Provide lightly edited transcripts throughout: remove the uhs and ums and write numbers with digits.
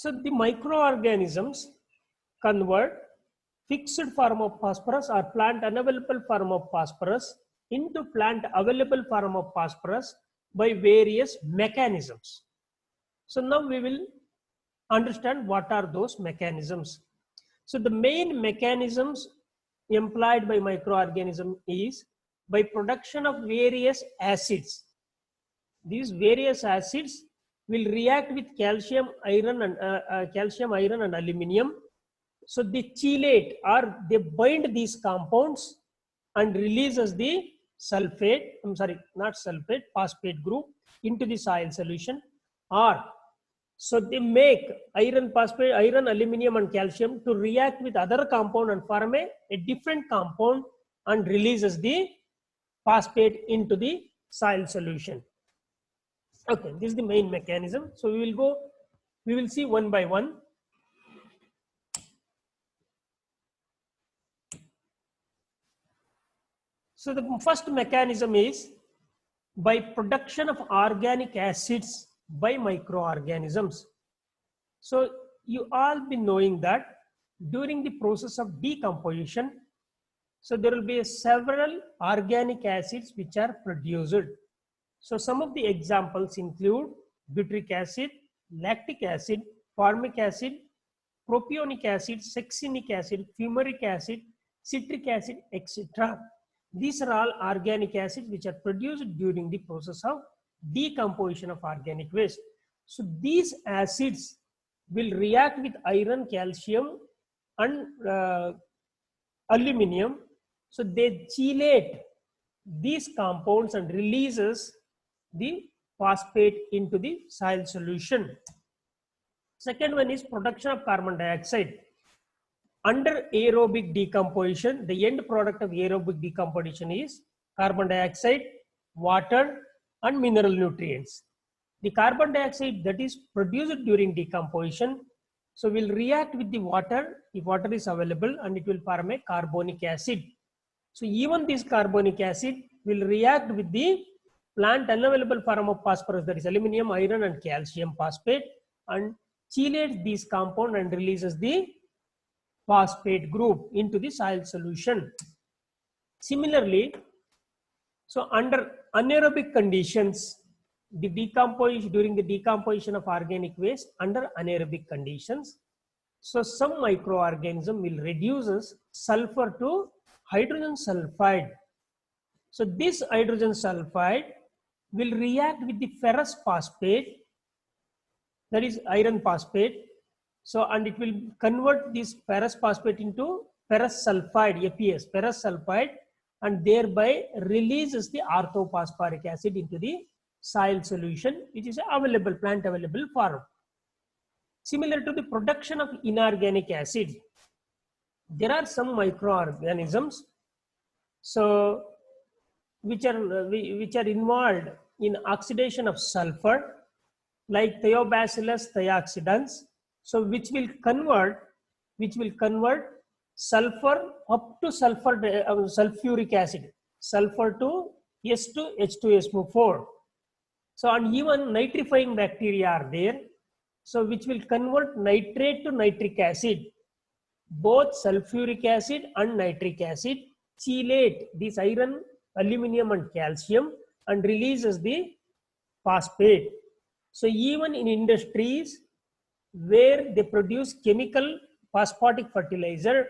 So the microorganisms convert fixed form of phosphorus or plant unavailable form of phosphorus into plant available form of phosphorus by various mechanisms. So now we will understand what are those mechanisms. So the main mechanisms employed by microorganism is by production of various acids. These various acids will react with calcium, iron and aluminum. So they chelate or they bind these compounds and releases the sulfate, phosphate group into the soil solution, or so they make iron, phosphate, iron, aluminum and calcium to react with other compound and form a different compound and releases the phosphate into the soil solution. Okay, this is the main mechanism. So we will see one by one. So the first mechanism is by production of organic acids by microorganisms. So you all be knowing that during the process of decomposition, so there will be several organic acids which are produced. So some of the examples include butyric acid, lactic acid, formic acid, propionic acid, succinic acid, fumaric acid, citric acid, etc. These are all organic acids which are produced during the process of decomposition of organic waste. So these acids will react with iron, calcium and aluminum. So they chelate these compounds and releases the phosphate into the soil solution. Second one is production of carbon dioxide. Under aerobic decomposition, the end product of aerobic decomposition is carbon dioxide, water and mineral nutrients. The carbon dioxide that is produced during decomposition, so will react with the water if water is available, and it will form a carbonic acid. So even this carbonic acid will react with the plant unavailable form of phosphorus, that is aluminum, iron and calcium phosphate, and chelates these compound and releases the phosphate group into the soil solution. Similarly, so under anaerobic conditions, the decomposition during the decomposition of organic waste under anaerobic conditions, so some microorganism will reduces sulfur to hydrogen sulfide. So this hydrogen sulfide will react with the ferrous phosphate, that is iron phosphate. So and it will convert this ferrous phosphate into ferrous sulfide, FeS, ferrous sulfide, and thereby releases the orthophosphoric acid into the soil solution, which is available, plant available form. Similar to the production of inorganic acid, there are some microorganisms so which are involved in oxidation of sulfur, like Thiobacillus thioxidans, so which will convert sulfur up to sulfuric acid, sulfur to S2 H2SO4. So and even nitrifying bacteria are there, so which will convert nitrate to nitric acid. Both sulfuric acid and nitric acid chelate this iron, aluminum and calcium and releases the phosphate. So even in industries where they produce chemical phosphatic fertilizer,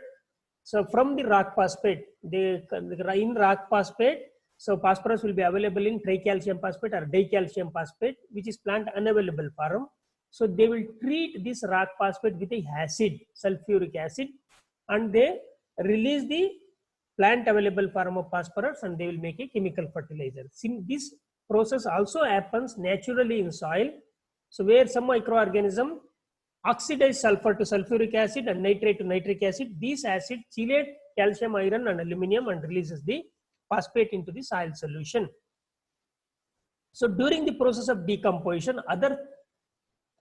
so from the rock phosphate, in rock phosphate, so phosphorus will be available in tricalcium phosphate or dicalcium phosphate, which is plant unavailable form. So they will treat this rock phosphate with a acid, sulfuric acid, and they release the plant available form of phosphorus and they will make a chemical fertilizer. This process also happens naturally in soil. So where some microorganism oxidize sulfur to sulfuric acid and nitrate to nitric acid, these acids chelate calcium, iron and aluminum and releases the phosphate into the soil solution. So during the process of decomposition, other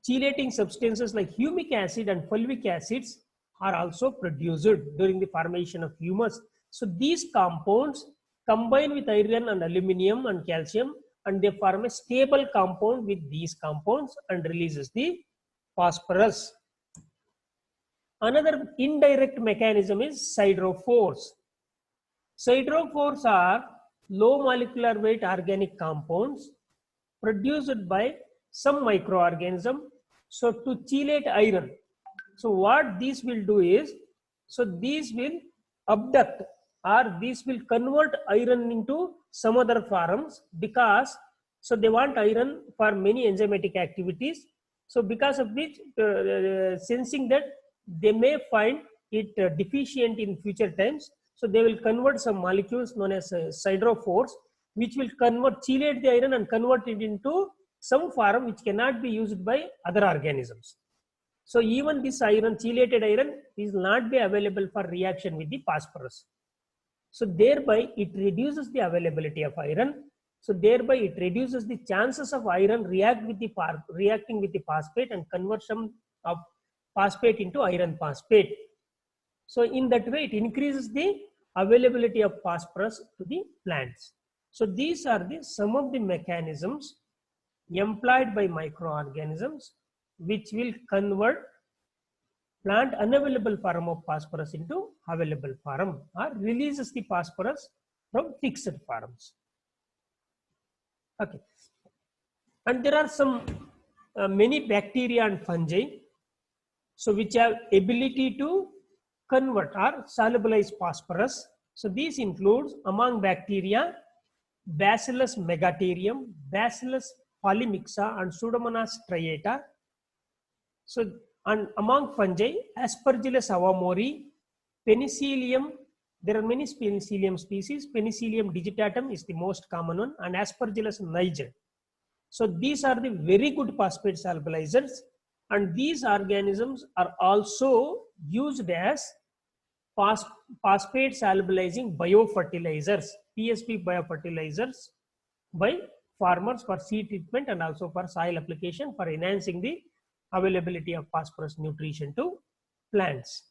chelating substances like humic acid and fulvic acids are also produced during the formation of humus. So these compounds combine with iron and aluminum and calcium and they form a stable compound with these compounds and releases the phosphorus. Another indirect mechanism is siderophores. Siderophores are low molecular weight organic compounds produced by some microorganism, so to chelate iron. So what these will do is, so these will abduct or these will convert iron into some other forms, because so they want iron for many enzymatic activities. So because of which sensing that they may find it deficient in future times, so they will convert some molecules known as siderophores, which will chelate the iron and convert it into some form which cannot be used by other organisms. So even this iron, chelated iron, is not be available for reaction with the phosphorus. So thereby it reduces the availability of iron. So thereby it reduces the chances of iron reacting with the phosphate and conversion of phosphate into iron phosphate. So in that way, it increases the availability of phosphorus to the plants. So these are some of the mechanisms employed by microorganisms which will convert plant unavailable form of phosphorus into available form, or releases the phosphorus from fixed forms. Okay. And there are some many bacteria and fungi, so which have ability to convert or solubilize phosphorus. So these includes among bacteria Bacillus megaterium, Bacillus polymixa, and Pseudomonas striata. So, and among fungi, Aspergillus avamori, Penicillium. There are many Penicillium species. Penicillium digitatum is the most common one, and Aspergillus niger. So these are the very good phosphate solubilizers, and these organisms are also used as phosphate solubilizing biofertilizers, PSP biofertilizers, by farmers for seed treatment and also for soil application for enhancing the availability of phosphorus nutrition to plants.